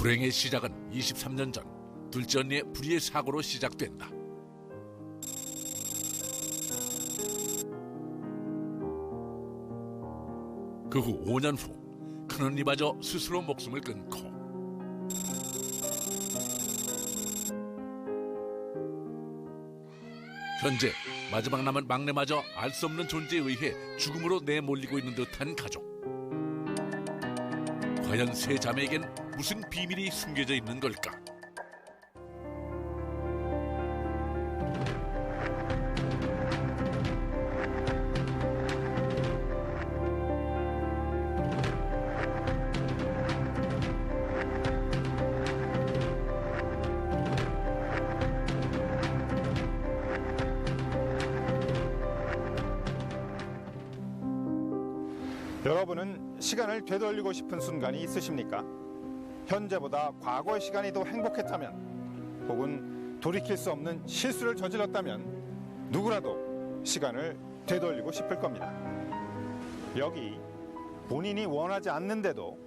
불행의 시작은 23년 전 둘째 언니의 불의의 사고로 시작된다. 그 후 5년 후 큰언니마저 스스로 목숨을 끊고 현재 마지막 남은 막내마저 알 수 없는 존재에 의해 죽음으로 내몰리고 있는 듯한 가족. 과연 세 자매에겐 무슨 비밀이 숨겨져 있는 걸까? 여러분은 시간을 되돌리고 싶은 순간이 있으십니까? 현재보다 과거의 시간이 더 행복했다면, 혹은 돌이킬 수 없는 실수를 저질렀다면 누구라도 시간을 되돌리고 싶을 겁니다. 여기 본인이 원하지 않는데도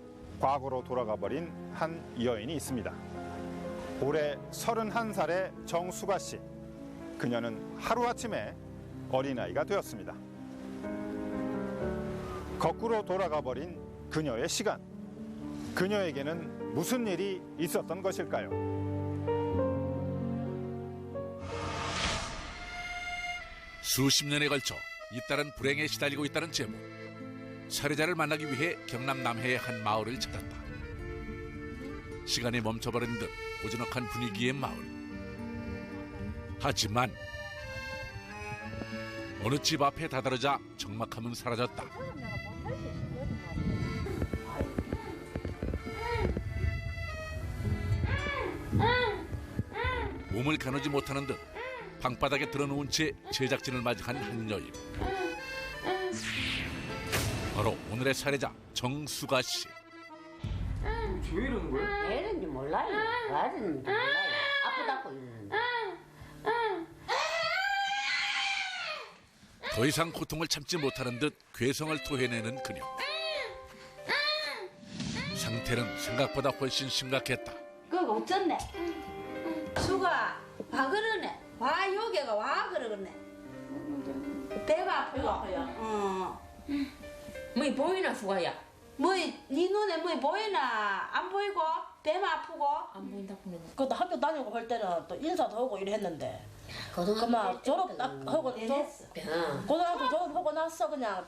과거로 돌아가 버린 한 여인이 있습니다. 올해 31살의 정수가 씨. 그녀는 하루아침에 어린아이가 되었습니다. 거꾸로 돌아가 버린 그녀의 시간. 그녀에게는 무슨 일이 있었던 것일까요? 수십 년에 걸쳐 잇따른 불행에 시달리고 있다는 제목. 살해자를 만나기 위해 경남 남해의 한 마을을 찾았다. 시간이 멈춰버린 듯 고즈넉한 분위기의 마을. 하지만 어느 집 앞에 다다르자 적막함은 사라졌다. 몸을 가누지 못하는 듯 방바닥에 드러누운 채 제작진을 맞이한 한 여인. 바로 오늘의 살해자 정수가 씨. 왜 이러는 거야? 왜 이런지 몰라요. 왜 이런지 몰라요. 아프다고 이러는데. 더 이상 고통을 참지 못하는 듯 괴성을 토해내는 그녀. 상태는 생각보다 훨씬 심각했다. 그거 어쩌네? 수가 와 그러네. 와 요게가 와 그러네. 배가 아프고. 뭐 보이나 수가야? 뭐네 눈에 뭐 보이나? 안 보이고? 배만 아프고? 안 보인다 보면. 그것도 학교 다니고 할 때는 또 인사도 하고 이랬는데 고등학교 그만 졸업 딱 하고 고등학교 졸업하고 나서 그냥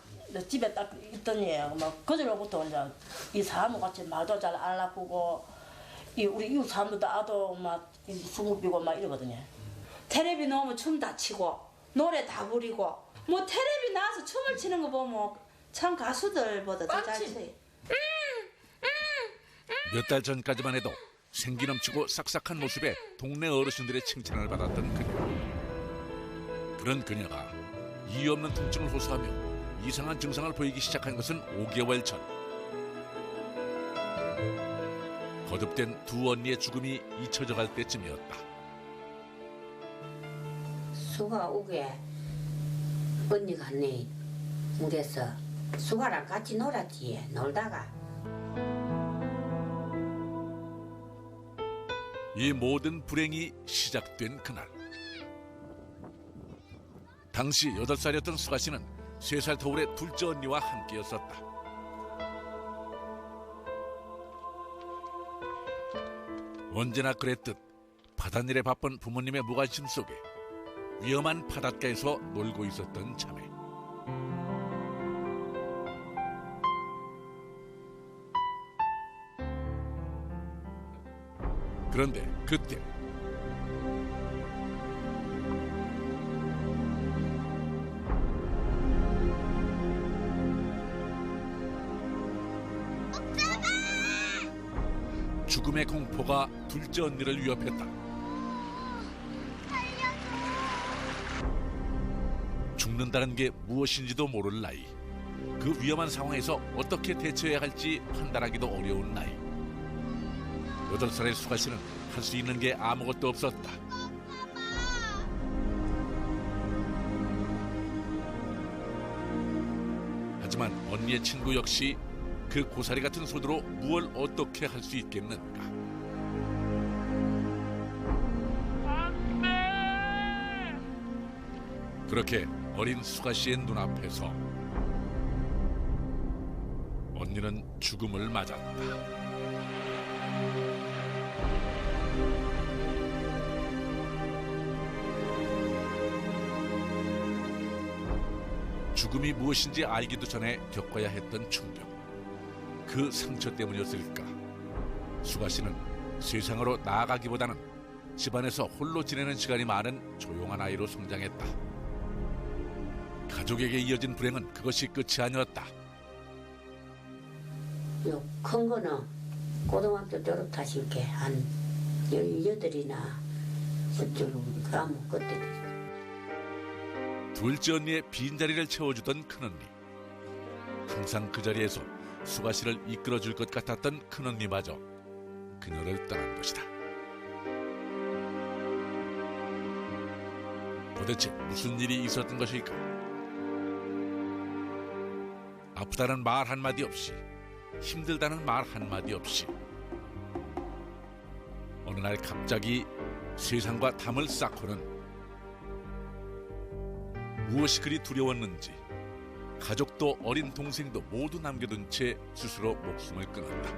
집에 딱 있더니 막 그제로부터 이제 이 사람 같이 말도 잘 안 나쁘고 우리 이웃 사람들도 아도 막 숨을 비고 막 이러거든요. 테레비 나오면 춤 다 치고 노래 다 부리고 뭐 테레비 나와서 춤을 추는 거 보면 참 가수들보다 더 잘 춰요. 몇 달 전까지만 해도 생기 넘치고 싹싹한 모습에 동네 어르신들의 칭찬을 받았던 그녀. 그런 그녀가 이유 없는 통증을 호소하며 이상한 증상을 보이기 시작한 것은 5개월 전. 거듭된 두 언니의 죽음이 잊혀져 갈 때쯤이었다. 수가 오게 언니가 네 무대서 수가랑 같이 놀았지. 놀다가 이 모든 불행이 시작된 그날. 당시 8살이었던 수가 씨는 3살 터울의 둘째 언니와 함께였었다. 언제나 그랬듯 바닷일에 바쁜 부모님의 무관심 속에 위험한 바닷가에서 놀고 있었던 자매. 그런데 그때 죽음의 공포가 둘째 언니를 위협했다. 죽는다는 게 무엇인지도 모를 나이. 그 위험한 상황에서 어떻게 대처해야 할지 판단하기도 어려운 나이. 8살의 수가 씨는 할 수 있는 게 아무것도 없었다. 하지만 언니의 친구 역시 그 고사리 같은 손으로 무얼 어떻게 할 수 있겠는가. 그렇게 어린 수가 씨의 눈앞에서 언니는 죽음을 맞았다. 죽음이 무엇인지 알기도 전에 겪어야 했던 충격. 그 상처 때문이었을까? 수가 씨는 세상으로 나아가기보다는 집안에서 홀로 지내는 시간이 많은 조용한 아이로 성장했다. 가족에게 이어진 불행은 그것이 끝이 아니었다. 요 큰 거는 고등학교 졸업하신 게 한 18이나 어쩌고 그러면 그때 둘째 언니의 빈자리를 채워주던 큰언니. 항상 그 자리에서 수가 씨를 이끌어줄 것 같았던 큰언니마저 그녀를 떠난 것이다. 도대체 무슨 일이 있었던 것일까? 아프다는 말 한마디 없이, 힘들다는 말 한마디 없이 어느 날 갑자기 세상과 담을 쌓고는 무엇이 그리 두려웠는지 가족도 어린 동생도 모두 남겨둔 채 스스로 목숨을 끊었다.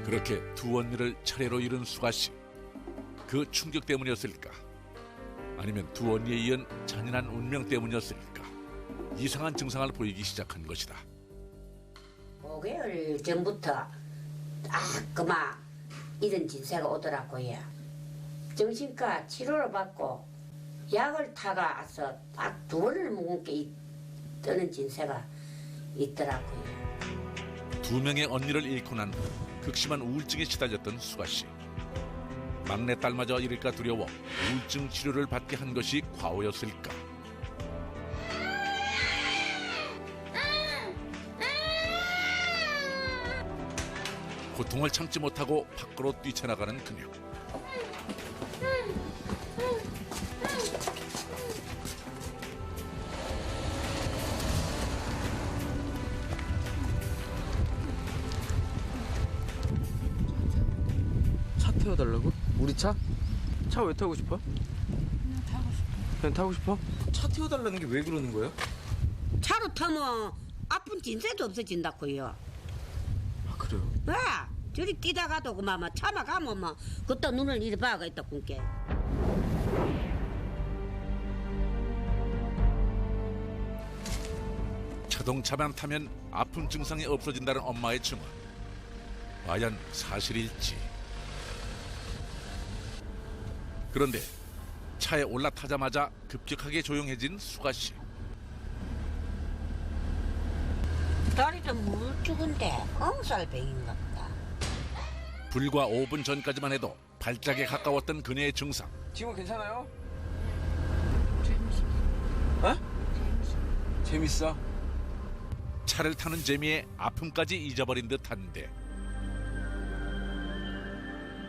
그렇게 두 언니를 차례로 잃은 수가 씨. 그 충격 때문이었을까? 아니면 두 언니에 이은 잔인한 운명 때문이었을까? 이상한 증상을 보이기 시작한 것이다. 5개월 전부터 그만 이런 진세가 오더라고요. 정신과 치료를 받고 약을 타가서 두 번을 먹은 게 뜨는 진세가 있더라고요. 두 명의 언니를 잃고 난 후 극심한 우울증에 시달렸던 수가 씨. 막내딸마저 잃을까 두려워 우울증 치료를 받게 한 것이 과오였을까? 고통을 참지 못하고 밖으로 뛰쳐나가는 그녀. 차 태워달라고? 우리 차? 차 왜 타고 싶어? 그냥 타고 싶어? 차 태워달라는 게 왜 그러는 거야? 차로 타면 아픈 진세도 없어진다고요. 아 그래요? 왜? 저리 뛰다가도 그만 차마 가면 막 그때 눈을 이리 봐가 있다 군게. 자동차만 타면 아픈 증상이 없어진다는 엄마의 증언. 과연 사실일지. 그런데 차에 올라타자마자 급격하게 조용해진 수가 씨. 다리 좀 물죽은데 엉살뱅인가 보다. 불과 5분 전까지만 해도 발작에 가까웠던 그녀의 증상. 지금 괜찮아요? 재밌어. 재밌어? 차를 타는 재미에 아픔까지 잊어버린 듯한데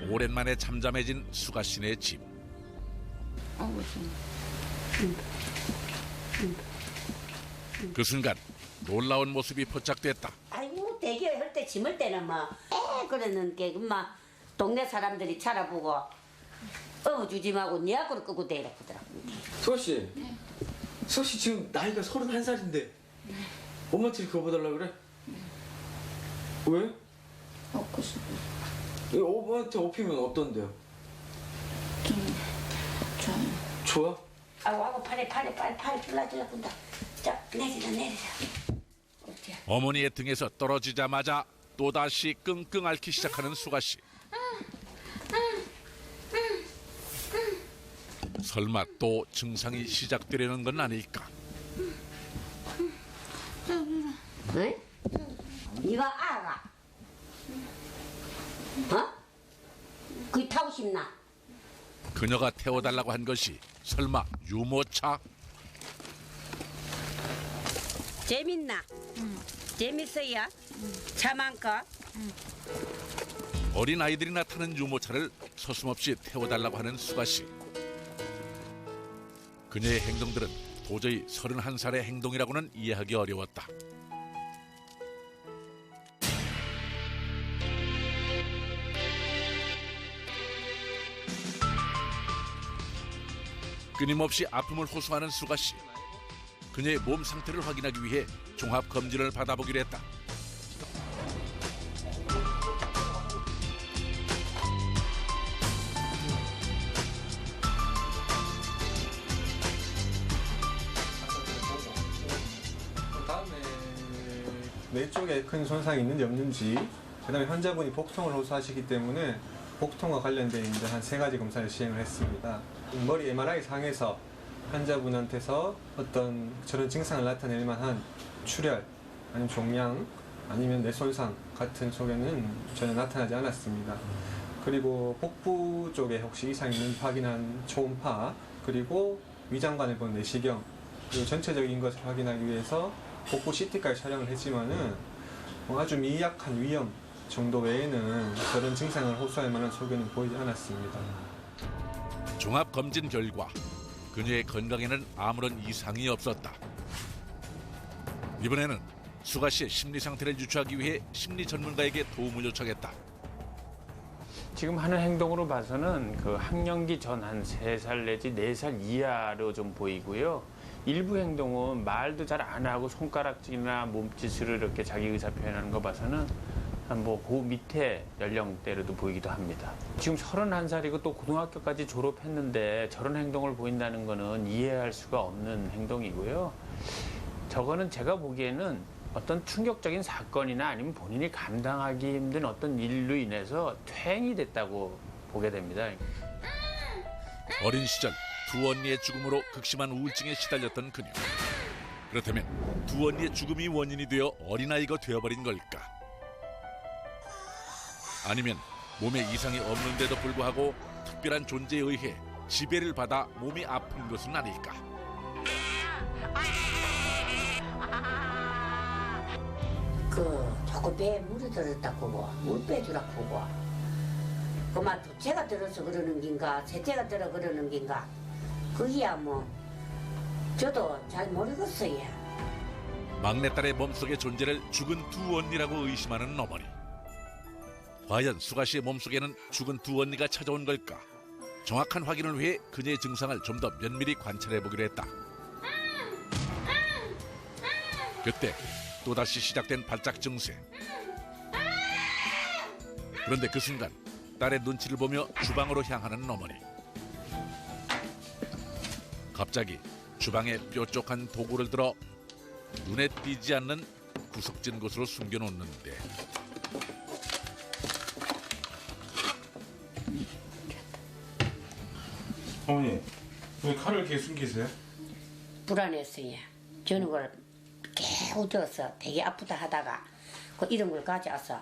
오랜만에 잠잠해진 수가 씨네 집. 그 순간 놀라운 모습이 포착됐다. 아이고 대기할 때 짐을 때는 그랬는데 엄마 동네 사람들이 차라보고 주지 말고 네 앞으로 끄고 대라 그러더라고. 수아씨 수아씨 지금 나이가 31살인데 엄마한테 그거 봐달라 그래? 왜? 먹고 싶어. 엄마한테 업히면 어떤데요? 좋아? 아이고 팔에 줄라줄라 군다. 자 내리자. 어째? 어머니의 등에서 떨어지자마자 또다시 끙끙 앓기 시작하는 수가 씨. 설마 또 증상이 시작되려는 건 아닐까? 응? 네가 알아? 그게 타고 싶나? 그녀가 태워달라고 한 것이 설마 유모차? 재밌나? 재밌어요? 차 많고? 어린 아이들이나 타는 유모차를 서슴없이 태워달라고 하는 수가 씨. 그녀의 행동들은 도저히 31살의 행동이라고는 이해하기 어려웠다. 끊임없이 아픔을 호소하는 수가 씨. 그녀의 몸 상태를 확인하기 위해 종합 검진을 받아보기로 했다. 뇌 쪽에 큰 손상이 있는지 없는지, 그다음에 환자분이 복통을 호소하시기 때문에 복통과 관련된 이제 한 3가지 검사를 시행을 했습니다. 머리 MRI 상에서 환자분한테서 어떤 저런 증상을 나타낼 만한 출혈, 아니면 종양, 아니면 뇌 손상 같은 속에는 전혀 나타나지 않았습니다. 그리고 복부 쪽에 혹시 이상이 있는지 확인한 초음파, 그리고 위장관을 본 내시경, 그리고 전체적인 것을 확인하기 위해서 복부 CT까지 촬영을 했지만은 아주 미약한 위험 정도 외에는 저런 증상을 호소할 만한 소견은 보이지 않았습니다. 종합 검진 결과 그녀의 건강에는 아무런 이상이 없었다. 이번에는 수가 씨의 심리 상태를 유추하기 위해 심리 전문가에게 도움을 요청했다. 지금 하는 행동으로 봐서는 그 학령기 전 한 3살 내지 4살 이하로 좀 보이고요. 일부 행동은 말도 잘 안 하고 손가락질이나 몸짓으로 이렇게 자기 의사 표현하는 거 봐서는 한 뭐 그 밑에 연령대로도 보이기도 합니다. 지금 31살이고 또 고등학교까지 졸업했는데 저런 행동을 보인다는 거는 이해할 수가 없는 행동이고요. 저거는 제가 보기에는 어떤 충격적인 사건이나 아니면 본인이 감당하기 힘든 어떤 일로 인해서 퇴행이 됐다고 보게 됩니다. 어린 시절 두 언니의 죽음으로 극심한 우울증에 시달렸던 그녀. 그렇다면 두 언니의 죽음이 원인이 되어 어린아이가 되어버린 걸까? 아니면 몸에 이상이 없는데도 불구하고 특별한 존재에 의해 지배를 받아 몸이 아픈 것은 아닐까? 자꾸 배에 물이 들었다고 물 빼주라고 그만 둘째가 들어서 그러는 긴가 셋째가 들어 그러는 긴가 그이야 뭐 저도 잘 모르겠어요. 막내딸의 몸속의 존재를 죽은 두 언니라고 의심하는 어머니. 과연 수가 씨의 몸속에는 죽은 두 언니가 찾아온 걸까? 정확한 확인을 위해 그녀의 증상을 좀 더 면밀히 관찰해보기로 했다. 그때 또다시 시작된 발작 증세. 그런데 그 순간 딸의 눈치를 보며 주방으로 향하는 어머니. 갑자기 주방에 뾰족한 도구를 들어 눈에 띄지 않는 구석진 곳으로 숨겨놓는데 어머니, 왜 칼을 이렇게 숨기세요? 불안했어요. 저는 걸 개우 들어서 되게 아프다 하다가 이런 걸 가져와서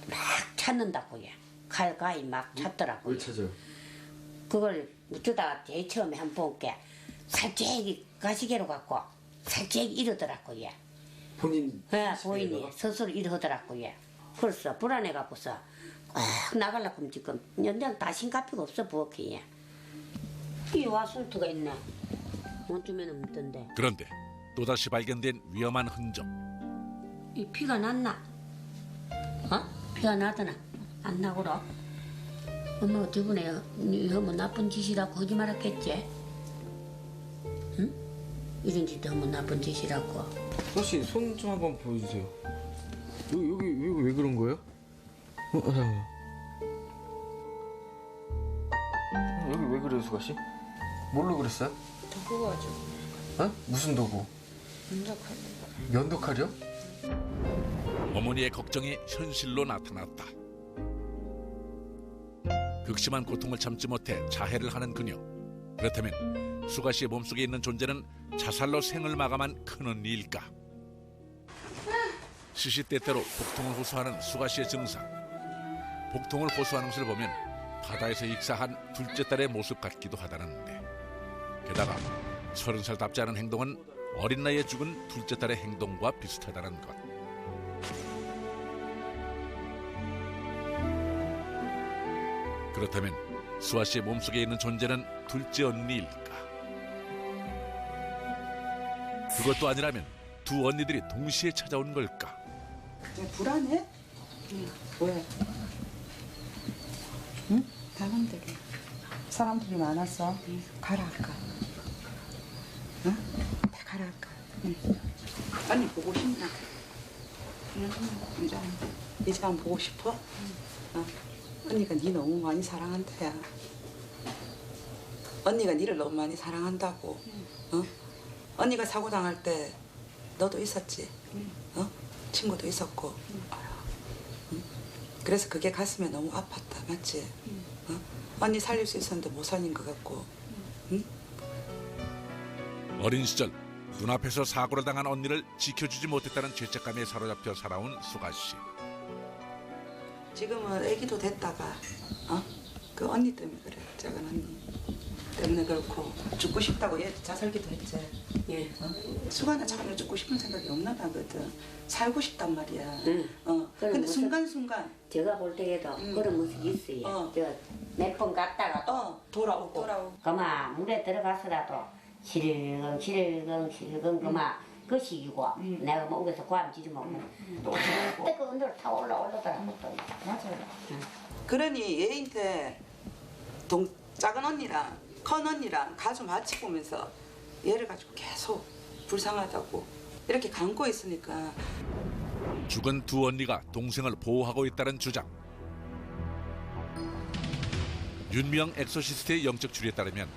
막 찾는다고요. 칼가이 막 찾더라고요. 왜 찾아요? 그걸 어쩌다가 제일 처음에 한 번 볼게 살짝이 가시개로 갖고 살짝 이러더라고요. 본인? 네, 보이니 스스로 이러더라고요. 그래서 불안해갖고서 꽉 나가려고 지금 연장 다 신가피가 없어 부엌에. 이 와술투가 있네. 못 주면 없던데. 그런데 또다시 발견된 위험한 흔적. 이 피가 났나? 피가 나더나? 안 나고라? 엄마가 저번에 이거 뭐 나쁜 짓이라고 거짓말했겠지? 응? 이런 짓도 하면 나쁜 짓이라고. 수아씨, 손 좀 한번 보여주세요. 여기 왜 그런 거예요? 잠깐만. 여기 왜 그래요, 수아씨? 뭘로 그랬어요? 도구 가지고. 어? 무슨 도구? 면도칼. 면도칼이요? 어머니의 걱정이 현실로 나타났다. 극심한 고통을 참지 못해 자해를 하는 그녀. 그렇다면 수가 씨의 몸속에 있는 존재는 자살로 생을 마감한 큰언니일까? 시시때때로 복통을 호소하는 수가 씨의 증상. 복통을 호소하는 것을 보면 바다에서 익사한 둘째 딸의 모습 같기도 하다는데, 게다가 30살답지 않은 행동은 어린 나이에 죽은 둘째 딸의 행동과 비슷하다는 것. 그렇다면 수아 씨의 몸속에 있는 존재는 둘째 언니일까? 그것도 아니라면 두 언니들이 동시에 찾아온 걸까? 불안해? 왜? 응? 사람들이. 사람들이 많아서 가라 할까? 응? 다 가라 할까? 응. 언니 보고 싶나? 응. 이제 안 보고 싶어? 응. 언니가 니 너무 많이 사랑한다, 야. 언니가 니를 너무 많이 사랑한다고. 어? 언니가 사고 당할 때 너도 있었지? 어? 친구도 있었고. 응? 그래서 그게 가슴에 너무 아팠다, 맞지? 어? 언니 살릴 수 있었는데 못 살린 것 같고. 응? 어린 시절 눈앞에서 사고를 당한 언니를 지켜주지 못했다는 죄책감에 사로잡혀 살아온 수가 씨. 지금은 애기도 됐다가 그 언니 때문에 그래. 작은 언니 때문에 그렇고 죽고 싶다고 얘 자살기도 했지. 예. 수가는 전혀 죽고 싶은 생각이 없나 봐거든. 살고 싶단 말이야. 응. 근데 무슨- 순간순간 제가 볼 때에도 그런 모습이 있어요. 몇 번 갔다가 돌아오고. 그만 물에 들어가서라도 실금 그만 그 시기고 내가 목에서 고함 지르면 또 그때 그 언덕을 타고 올라오더라고 또. 맞아요. 그러니 얘한테 작은 언니랑 큰 언니랑 가슴 같이 보면서 얘를 가지고 계속 불쌍하다고 이렇게 감고 있으니까. 죽은 두 언니가 동생을 보호하고 있다는 주장. 윤미영 엑소시스트의 영적 추리에 따르면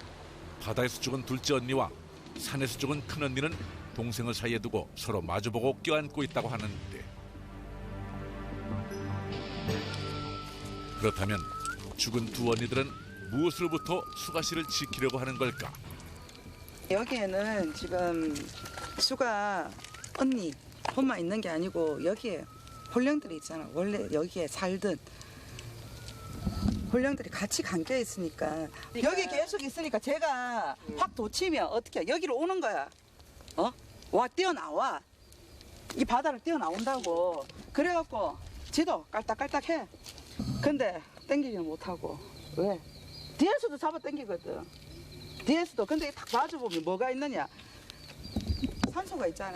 바다에서 죽은 둘째 언니와 산에서 죽은 큰 언니는 동생을 사이에 두고 서로 마주보고 껴안고 있다고 하는데, 그렇다면 죽은 두 언니들은 무엇으로부터 수가 씨를 지키려고 하는 걸까? 여기에는 지금 수가 언니 혼만 있는 게 아니고 여기에 혼령들이 있잖아. 원래 여기에 살던 혼령들이 같이 감겨 있으니까 여기 계속 있으니까 제가 확 도치면 어떻게 여기로 오는 거야. 와 뛰어나와. 이 바다를 뛰어나온다고. 그래갖고 지도 깔딱깔딱해. 근데 땡기지는 못하고. 왜? 뒤에서도 잡아 당기거든. 뒤에서도. 근데 딱 마주보면 뭐가 있느냐. 산소가 있잖아.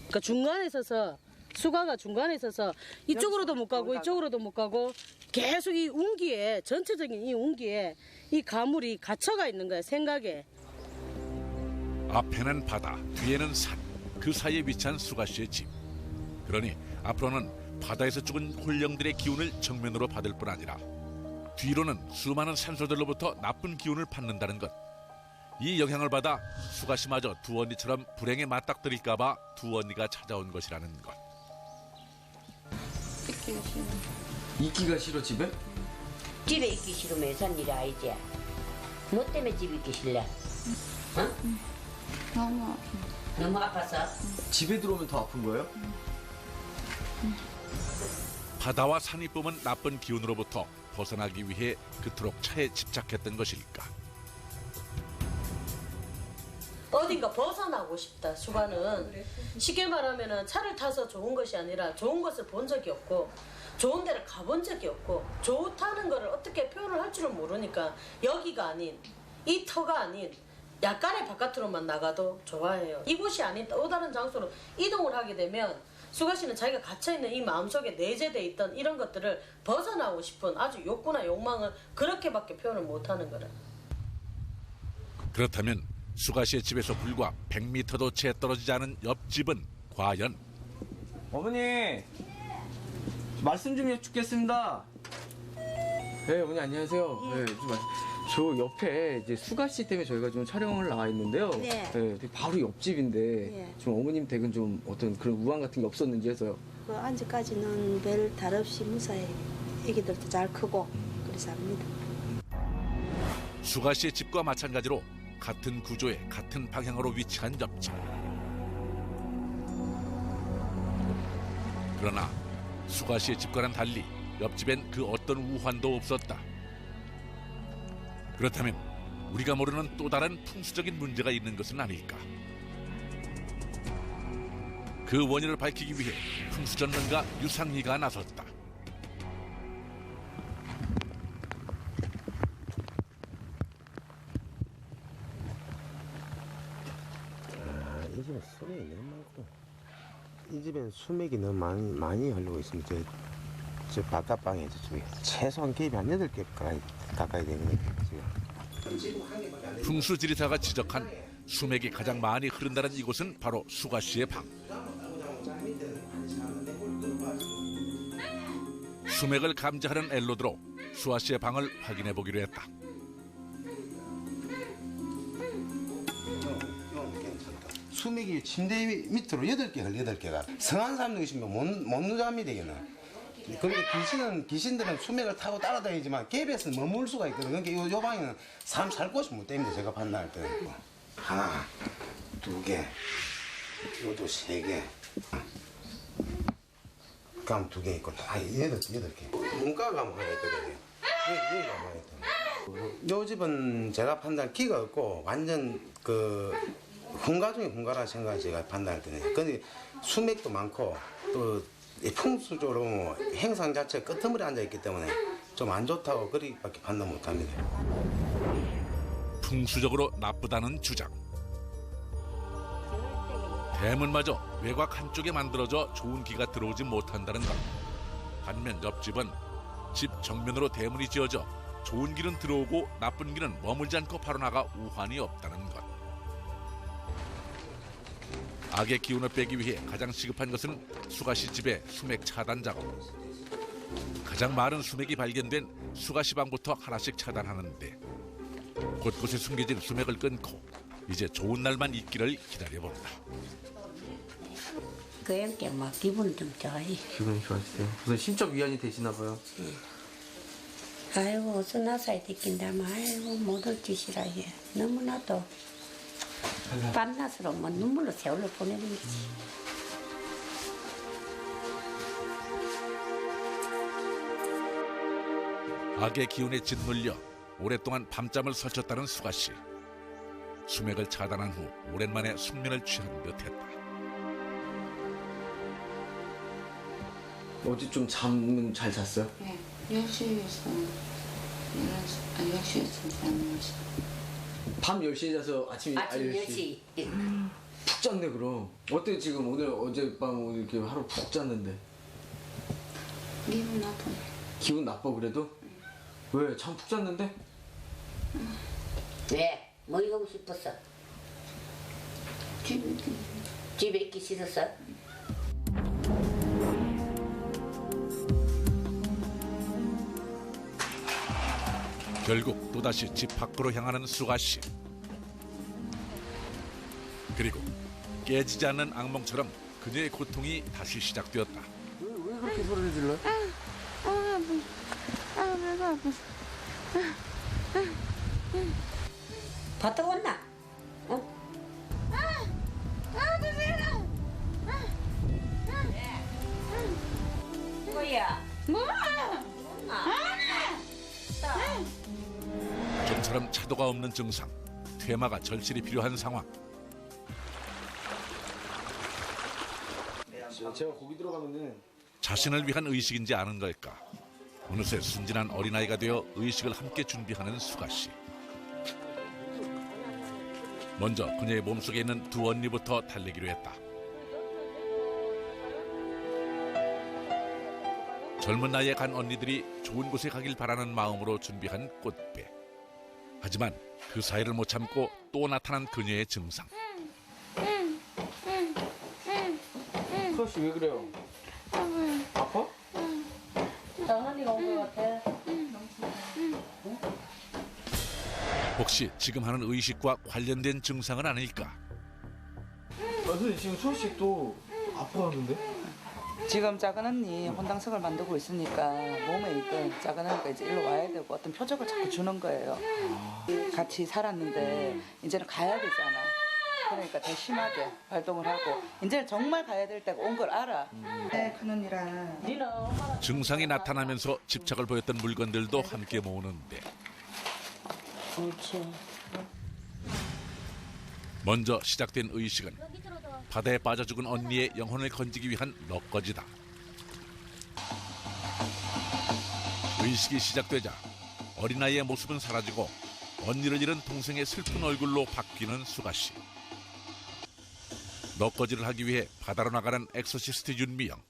그러니까 중간에 있어서 수가가 중간에 있어서 이쪽으로도 못 가고 이쪽으로도 못 가고 계속 이 운기에 전체적인 이 운기에 이 가물이 갇혀가 있는 거야 생각에. 앞에는 바다, 뒤에는 산, 그 사이에 위치한 수가 씨의 집. 그러니 앞으로는 바다에서 죽은 혼령들의 기운을 정면으로 받을 뿐 아니라 뒤로는 수많은 산소들로부터 나쁜 기운을 받는다는 것. 이 영향을 받아 수가 씨마저 두 언니처럼 불행에 맞닥뜨릴까 봐 두 언니가 찾아온 것이라는 것. 있기가 싫어 집에? 집에 있기 싫으면 산 일이 아니지. 뭐 때문에 집에 있기 싫래? 너무 아파서? 집에 들어오면 더 아픈 거예요? 바다와 산이 뿜은 나쁜 기운으로부터 벗어나기 위해 그토록 차에 집착했던 것일까. 어딘가 벗어나고 싶다 수가는. 쉽게 말하면 차를 타서 좋은 것이 아니라 좋은 것을 본 적이 없고 좋은 데를 가본 적이 없고 좋다는 거를 어떻게 표현을 할 줄을 모르니까 여기가 아닌 이 터가 아닌 약간의 바깥으로만 나가도 좋아해요. 이곳이 아닌 또 다른 장소로 이동을 하게 되면 수가 씨는 자기가 갇혀있는 이 마음속에 내재돼 있던 이런 것들을 벗어나고 싶은 아주 욕구나 욕망을 그렇게밖에 표현을 못하는 거라. 그렇다면 수가 씨의 집에서 불과 100m도 채 떨어지지 않은 옆집은 과연? 어머니 말씀 좀 여쭙겠습니다. 네 어머니 안녕하세요. 네, 저 옆에 이제 수가 씨 때문에 저희가 좀 촬영을 나와 있는데요. 네. 되게 바로 옆집인데 네. 좀 어머님 댁은 좀 어떤 그런 우환 같은 게 없었는지 해서요. 그 안지까지는 별 탈 없이 무사히 애기들도 잘 크고 그래서 합니다. 수가 씨의 집과 마찬가지로 같은 구조의 같은 방향으로 위치한 옆집. 그러나 수가 씨의 집과는 달리 옆집엔 그 어떤 우환도 없었다. 그렇다면 우리가 모르는 또 다른 풍수적인 문제가 있는 것은 아닐까? 그 원인을 밝히기 위해 풍수전문가 유상희가 나섰다. 수맥이 너무 많고 이 집에는 수맥이 너무 많이 흐르고 있습니다. 저 바깥방에 저쪽에 최소한 개입이 한 8개 가까이 되거든요. 지금. 풍수지리사가 지적한 수맥이 가장 많이 흐른다는 이곳은 바로 수가 씨의 방. 수맥을 감지하는 엘로드로 수아 씨의 방을 확인해 보기로 했다. 수맥이 침대 밑으로 8개가 성한 사람도 계시면 못 누잡니다 이거는. 근데 귀신들은 수맥을 타고 따라다니지만 갭에서 머물 수가 있거든요. 그러니까 요 방에는 사람 살 곳이 못 됩니다. 제가 판단할 때는. 하나, 2개, 요도 3개. 그럼 2개 있고, 8개. 문가 가면 하나 있거든요. 여기 가면 하나 있거든요. 요 집은 제가 판단 기가 없고, 완전 hun가 중에 hun가라 생각을 제가 판단할 때는. 근데 수맥도 많고, 또 풍수적으로 행상 자체가 끄트머리 앉아있기 때문에 좀 안 좋다고 그렇게밖에 판단 못합니다. 풍수적으로 나쁘다는 주장. 대문마저 외곽 한쪽에 만들어져 좋은 기가 들어오지 못한다는 것. 반면 옆집은 집 정면으로 대문이 지어져 좋은 기는 들어오고 나쁜 기는 머물지 않고 바로 나가 우환이 없다는 것. 악의 기운을 빼기 위해 가장 시급한 것은 수가씨 집의 수맥 차단 작업. 가장 많은 수맥이 발견된 수가씨 방부터 하나씩 차단하는데 곳곳에 숨겨진 수맥을 끊고 이제 좋은 날만 있기를 기다려본다. 그 형께 막 기분 좀 좋아요. 기분이 좋아지세요? 무슨 심적 위안이 되시나 봐요. 아이고 어서 나사야 됐긴다만 아이고 못올 짓이라 해. 너무나도 밤낮으로 뭐 눈물로 세월을 보내는 거지. 악의 기운에 짓눌려 오랫동안 밤잠을 설쳤다는 수가씨. 수맥을 차단한 후 오랜만에 숙면을 취한 듯했다. 어제 좀 잠은 잘 잤어요? 네, 10시에서 10시에서 잠들었어. 밤 10시에 자서 아침 10시. 푹 잤네 그럼. 어때 지금 오늘 어젯밤 오늘 이렇게 하루 푹 잤는데? 기분 나쁘네. 기분 나빠 그래도? 왜? 참 푹 잤는데? 왜? 뭐 이러고 싶었어? 집에 있기 싫었어? 결국 또다시 집 밖으로 향하는 수가씨. 그리고 깨지지 않는 악몽처럼 그녀의 고통이 다시 시작되었다. 왜 그렇게 소리를 질러? 배가 아파. 봤다 왔나? 어? 뭐야? 좀처럼 차도가 없는 증상, 퇴마가 절실히 필요한 상황. 제가 거기 들어가면은 자신을 위한 의식인지 아는 걸까? 어느새 순진한 어린아이가 되어 의식을 함께 준비하는 수가씨. 먼저 그녀의 몸속에 있는 두 언니부터 달래기로 했다. 젊은 나이에 간 언니들이 좋은 곳에 가길 바라는 마음으로 준비한 꽃배. 하지만 그 사이를 못 참고 또 나타난 그녀의 증상. 수아씨 왜 그래요? 아파? 장난이가 온 것 같아. 혹시 지금 하는 의식과 관련된 증상은 아닐까? 선생님 지금 수아씨 또 아파하는데? 지금 작은 언니 혼당석을 만들고 있으니까 몸에 있던 작은 언니가 이제 일로 와야 되고 어떤 표적을 자꾸 주는 거예요. 같이 살았는데 이제는 가야 되잖아. 그러니까 더 심하게 활동을 하고 이제는 정말 가야 될 때가 온 걸 알아. 네, 큰 언니랑. 증상이 나타나면서 집착을 보였던 물건들도 함께 모으는데 그렇지. 먼저 시작된 의식은 바다에 빠져 죽은 언니의 영혼을 건지기 위한 럭거지다. 의식이 시작되자 어린아이의 모습은 사라지고 언니를 잃은 동생의 슬픈 얼굴로 바뀌는 수가씨. 넋거지를 하기 위해 바다로 나가는 엑소시스트 윤미영.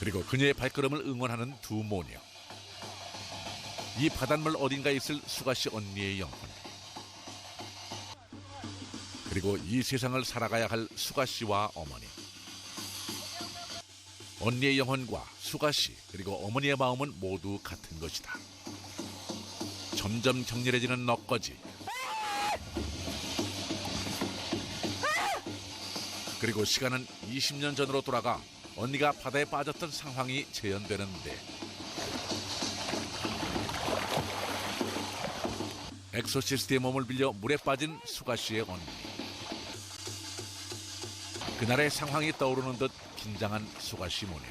그리고 그녀의 발걸음을 응원하는 두 모녀. 이 바닷물 어딘가에 있을 수가씨 언니의 영혼. 그리고 이 세상을 살아가야 할 수가씨와 어머니. 언니의 영혼과 수가씨 그리고 어머니의 마음은 모두 같은 것이다. 점점 격렬해지는 넋거지. 그리고 시간은 20년 전으로 돌아가 언니가 바다에 빠졌던 상황이 재현되는데 엑소시스트의 몸을 빌려 물에 빠진 수가씨의 언니. 그날의 상황이 떠오르는 듯 긴장한 수가씨 모녀.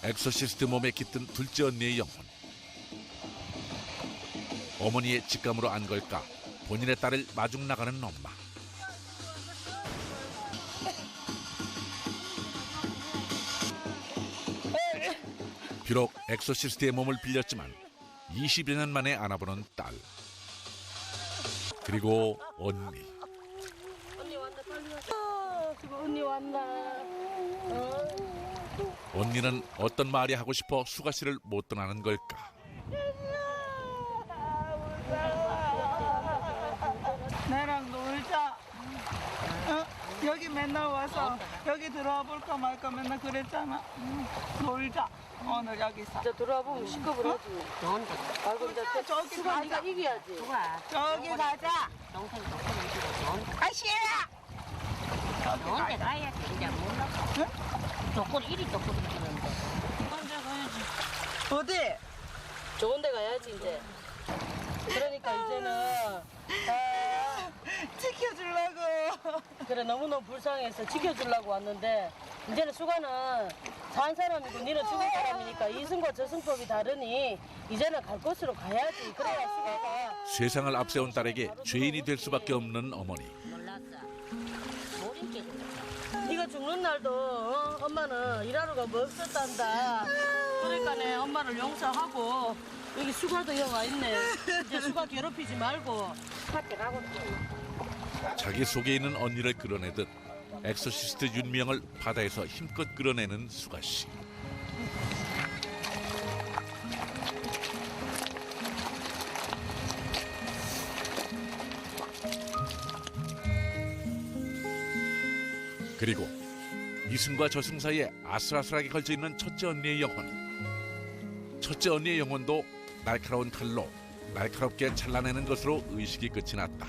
엑소시스트 몸에 깃든 둘째 언니의 영혼. 어머니의 직감으로 안 걸까 본인의 딸을 마중 나가는 엄마. 비록 엑소시스트의 몸을 빌렸지만 20여 년 만에 안아보는 딸. 그리고 언니. 언니 왔나 빨리 왔어. 언니 왔나. 언니는 어떤 말이 하고 싶어 수가씨를 못 떠나는 걸까? 나랑 놀자. 여기 맨날 와서 여기 들어와 볼까 말까 맨날 그랬잖아. 놀자. 오늘 여기서. 진짜 들어와 보면 시끄러워 하지. 아이고 이제 저기 수가 네가 가자. 이겨야지. 저기 가자. 아시야. 언제 가야 돼? 이제 몰라. 조건 이리 조건 주는데. 언제 가야지? 어디? 좋은 데 가야지 이제. 그러니까 이제는 지켜주려고. 그래 너무너무 불쌍해서 지켜주려고 왔는데 이제는 수가는 산 사람이고 니는 죽은 사람이니까 이승과 저승법이 다르니 이제는 갈 곳으로 가야지. 그래야 수가가 세상을 앞세운 딸에게 죄인이 될 수밖에 없는 어머니. 몰랐어. 모른 게 네가 죽는 날도 엄마는 일하러 가뭐 없었단다. 그러니까네 엄마를 용서하고 여기 수가도 여기 와 있네. 이제 수가 괴롭히지 말고 밭에 가고 자기 속에 있는 언니를 끌어내듯 엑소시스트 윤미영을 바다에서 힘껏 끌어내는 수가씨. 그리고 이승과 저승 사이에 아슬아슬하게 걸쳐있는 첫째 언니의 영혼. 첫째 언니의 영혼도 날카로운 칼로 날카롭게 잘라내는 것으로 의식이 끝이 났다.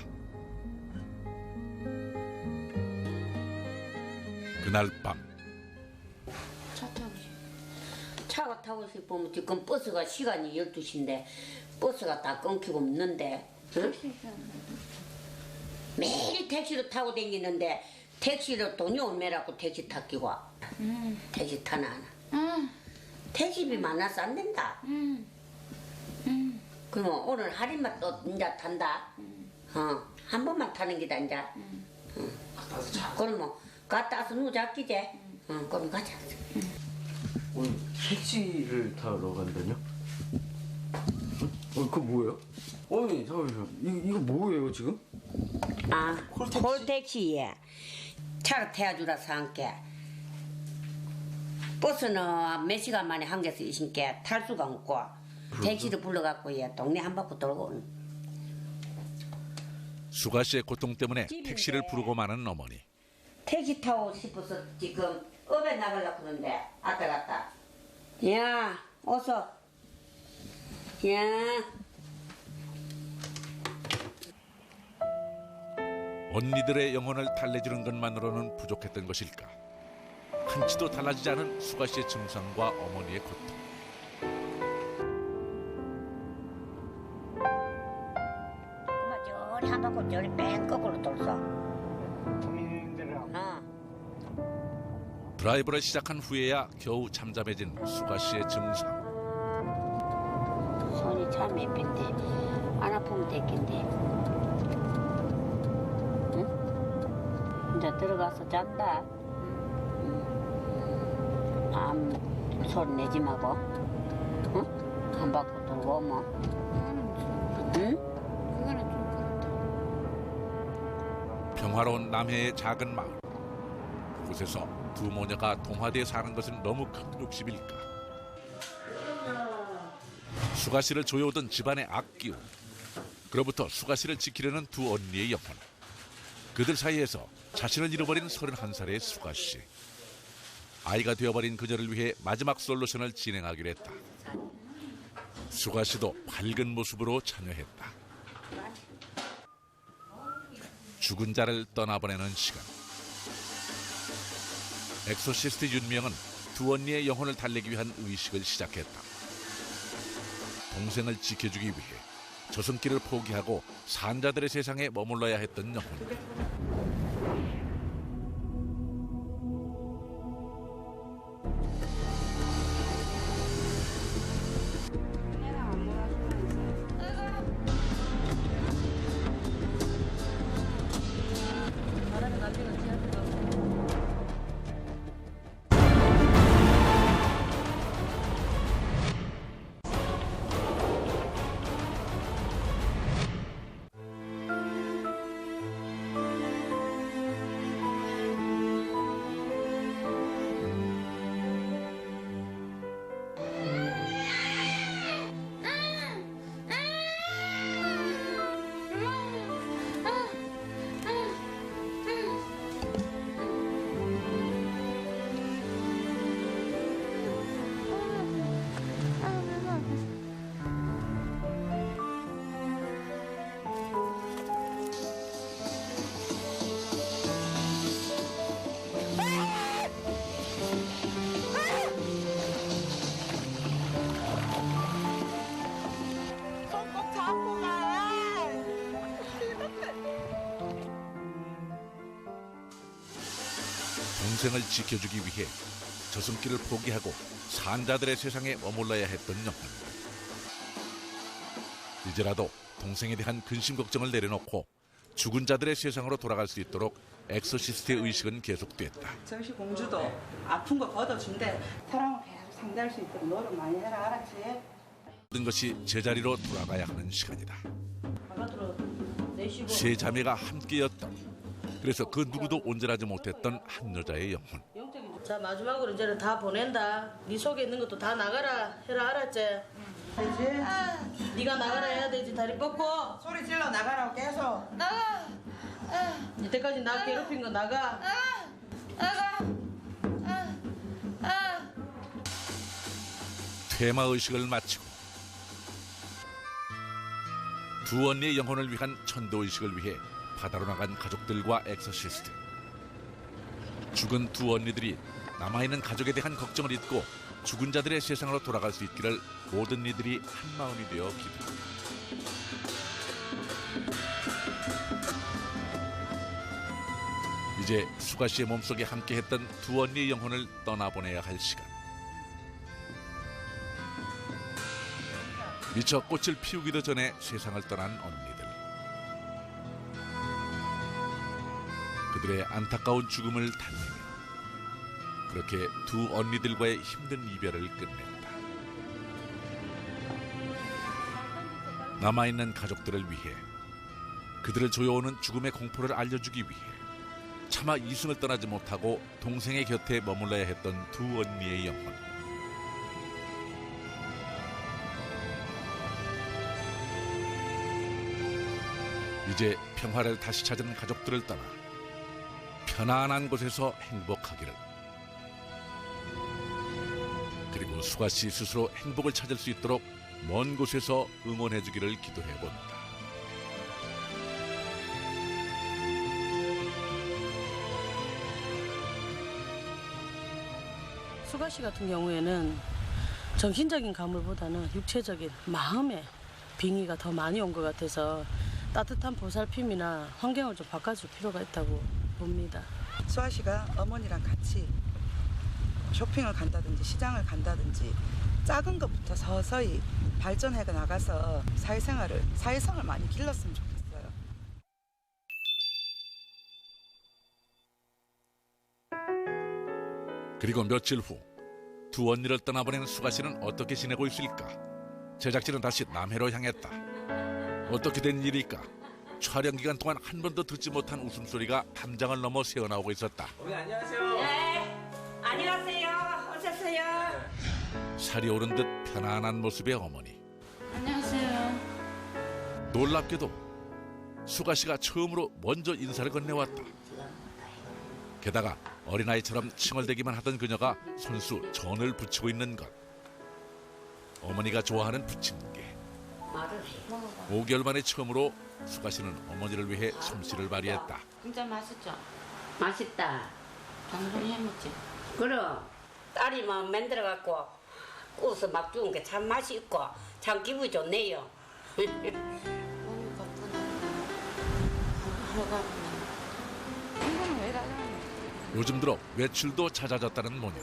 그날 밤 차가 타고 싶으면 지금 버스가 시간이 12시인데 버스가 다 끊기고 없는데 응? 매일 택시를 타고 다니는데 택시를 돈이 얼마라고 택시 타기고 택시 타나 택시비 많아서 안 된다. 그러면 오늘 할인만 또 이제 탄다. 한 번만 타는 기다 이제. 그럼 뭐 갔다 와서 누자 끼지. 그럼 가자. 오늘 택시를 타러 간다뇨? 그거 뭐예요? 어머니 잠깐만요. 이거 뭐예요 지금? 아, 콜택시에 차를 태워주라서 함께. 버스는 몇 시간 만에 한 개씩 있으니까 탈 수가 없고 택시를 불러갖고 동네 한 바퀴 돌고. 수가씨의 고통 때문에 택시를 부르고 마는 어머니. 택시 타고 싶어서 지금 업에 나가려고 그러는데 왔다 갔다. 야, 어서. 야. 언니들의 영혼을 달래주는 것만으로는 부족했던 것일까? 한치도 달라지지 않은 수가씨의 증상과 어머니의 고통. 저리 한 바퀴 저리 뺑 거꾸로 돌서. 드라이브를 시작한 후에야 겨우 잠잠해진 수가씨의 증상. 손이 참 예쁜데 안 아프면 됐겠네. 응? 이제 들어가서 잔다. 아무 소리 내지 말고. 응? 한 바퀴 돌고 뭐. 응? 평화로운 남해의 작은 마을. 그곳에서 두 모녀가 동화대에 사는 것은 너무 큰 욕심일까? 수가 씨를 조여오던 집안의 악기운. 그로부터 수가 씨를 지키려는 두 언니의 영혼. 그들 사이에서 자신을 잃어버린 31살의 수가 씨. 아이가 되어버린 그녀를 위해 마지막 솔루션을 진행하기로 했다. 수가 씨도 밝은 모습으로 참여했다. 죽은 자를 떠나보내는 시간. 엑소시스트 윤명은 두 언니의 영혼을 달래기 위한 의식을 시작했다. 동생을 지켜주기 위해 저승길을 포기하고 산자들의 세상에 머물러야 했던 영혼. 동생을 지켜주기 위해 저승길을 포기하고 산자들의 세상에 머물러야 했던 영혼. 이제라도 동생에 대한 근심 걱정을 내려놓고 죽은 자들의 세상으로 돌아갈 수 있도록 엑소시스트의 의식은 계속됐다. 정시 공주도 아픈 거 걷어준대. 사랑을 계속 상대할 수 있도록 노력 많이 해라, 알았지? 모든 것이 제자리로 돌아가야 하는 시간이다. 세 자매가 함께였던, 그래서 그 누구도 온전하지 못했던 한 여자의 영혼. 자, 마지막으로 이제는 다 보낸다. 네 속에 있는 것도 다 나가라 해라, 알았지? 네가 나가라 해야 되지. 다리 뻗고 소리 질러 나가라고 계속. 나가. 이때까지 나 괴롭힌 거 나가. 퇴마 의식을 마치고 두 언니의 영혼을 위한 천도 의식을 위해 바다로 나간 가족들과 엑소시스트. 죽은 두 언니들이 남아있는 가족에 대한 걱정을 잊고 죽은 자들의 세상으로 돌아갈 수 있기를 모든 이들이 한 마음이 되어 기도한다. 이제 수가 씨의 몸속에 함께했던 두 언니의 영혼을 떠나보내야 할 시간. 미처 꽃을 피우기도 전에 세상을 떠난 언니들. 그들의 안타까운 죽음을 달래며 그렇게 두 언니들과의 힘든 이별을 끝냈다. 남아있는 가족들을 위해, 그들을 조여오는 죽음의 공포를 알려주기 위해 차마 이승을 떠나지 못하고 동생의 곁에 머물러야 했던 두 언니의 영혼. 이제 평화를 다시 찾은 가족들을 떠나 편안한 곳에서 행복하기를. 그리고 수가 씨 스스로 행복을 찾을 수 있도록 먼 곳에서 응원해 주기를 기도해 본다. 수가 씨 같은 경우에는 정신적인 가물보다는 육체적인 마음의 빙의가 더 많이 온 것 같아서 따뜻한 보살핌이나 환경을 좀 바꿔줄 필요가 있다고 봅니다. 수아 씨가 어머니랑 같이 쇼핑을 간다든지 시장을 간다든지 작은 것부터 서서히 발전해 나가서 사회성을 많이 길렀으면 좋겠어요. 그리고 며칠 후 두 언니를 떠나보낸 수가 씨는 어떻게 지내고 있을까? 제작진은 다시 남해로 향했다. 어떻게 된 일일까? 촬영 기간 동안 한 번도 듣지 못한 웃음소리가 담장을 넘어 새어나오고 있었다. 어머니 안녕하세요. 네, 안녕하세요. 오셨어요. 살이 오른 듯 편안한 모습의 어머니. 안녕하세요. 놀랍게도 수가 씨가 처음으로 먼저 인사를 건네왔다. 게다가 어린아이처럼 칭얼대기만 하던 그녀가 손수 전을 붙이고 있는 것. 어머니가 좋아하는 부침개. 5개월 만에 처음으로 수가 씨는 어머니를 위해 솜씨를 발휘했다. 진짜 맛있죠? 맛있다. 당분이 해먹지. 그럼 딸이 막 만들어갖고 구워서 막 주는 게 참 맛이 있고 참 기분이 좋네요. 요즘 들어 외출도 잦아졌다는 모녀.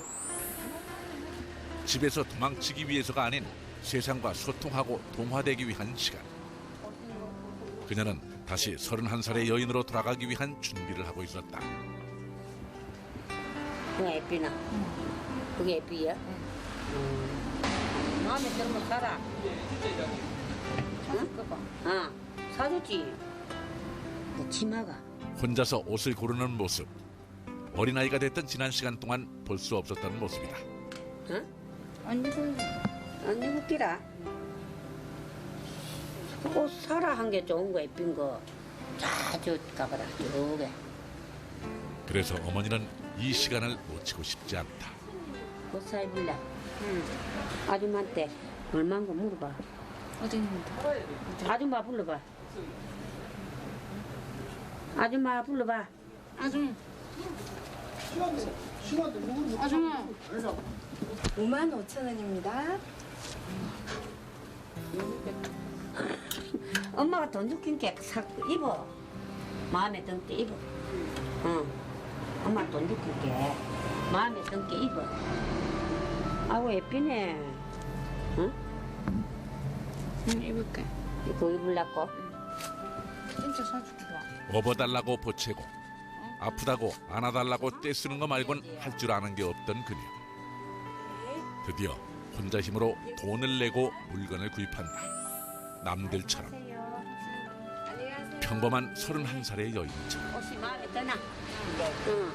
집에서 도망치기 위해서가 아닌 세상과 소통하고 동화되기 위한 시간. 그녀는 다시 31살의 여인으로 돌아가기 위한 준비를 하고 있었다. 그게 애비나? 그게 애비야? 마음에 들면 살아. 응? 사주지. 그 치마가. 혼자서 옷을 고르는 모습. 어린아이가 됐던 지난 시간 동안 볼 수 없었던 모습이다. 응? 안 입을기라. 옷 사라 한 게 좋은 거 예쁜 거 자주 가봐라 쭉에. 그래서 어머니는 이 시간을 놓치고 싶지 않다. 옷 사 입을래? 응. 아줌마한테 얼마인 거 물어봐. 어디 있는데? 아줌마 불러봐. 아줌마 불러봐. 아줌마. 55,000원입니다. 엄마가 돈 줄게 사 입어. 마음에 든 게 입어. 응. 엄마 돈 줄게 마음에 든 게 입어. 아우 예쁘네. 응? 응, 입을게. 이거 입으려고? 진짜 사줄게. 업어달라고 보채고 아프다고 안아달라고 떼쓰는 거 말곤 할 줄 아는 게 없던 그녀. 드디어 혼자 힘으로 돈을 내고 물건을 구입한다. 남들처럼. 평범한 31살의 여인처럼. 옷이 마음에 드나? 응.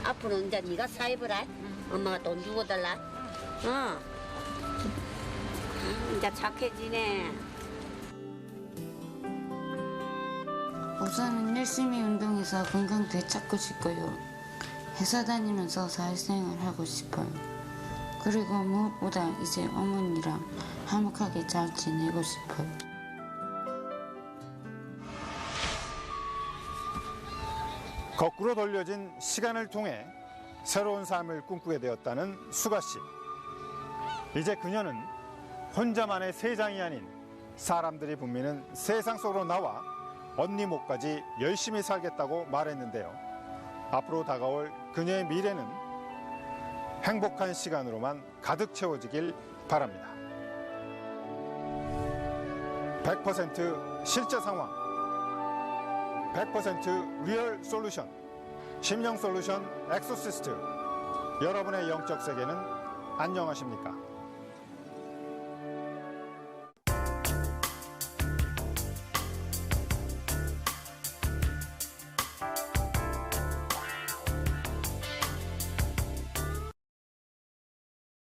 앞으로 이제 네가 사 입으라. 엄마가 돈 주고 달라. 응. 이제 착해지네. 우선은 열심히 운동해서 건강 되찾고 싶고요. 회사 다니면서 사회생활 하고 싶어요. 그리고 무엇보다 이제 어머니랑 화목하게 잘 지내고 싶어요. 거꾸로 돌려진 시간을 통해 새로운 삶을 꿈꾸게 되었다는 수가 씨. 이제 그녀는 혼자만의 세상이 아닌 사람들이 붐비는 세상 속으로 나와 언니 목까지 열심히 살겠다고 말했는데요. 앞으로 다가올 그녀의 미래는 행복한 시간으로만 가득 채워지길 바랍니다. 100% 실제 상황, 100% 리얼 솔루션, 심령 솔루션 엑소시스트. 여러분의 영적 세계는 안녕하십니까?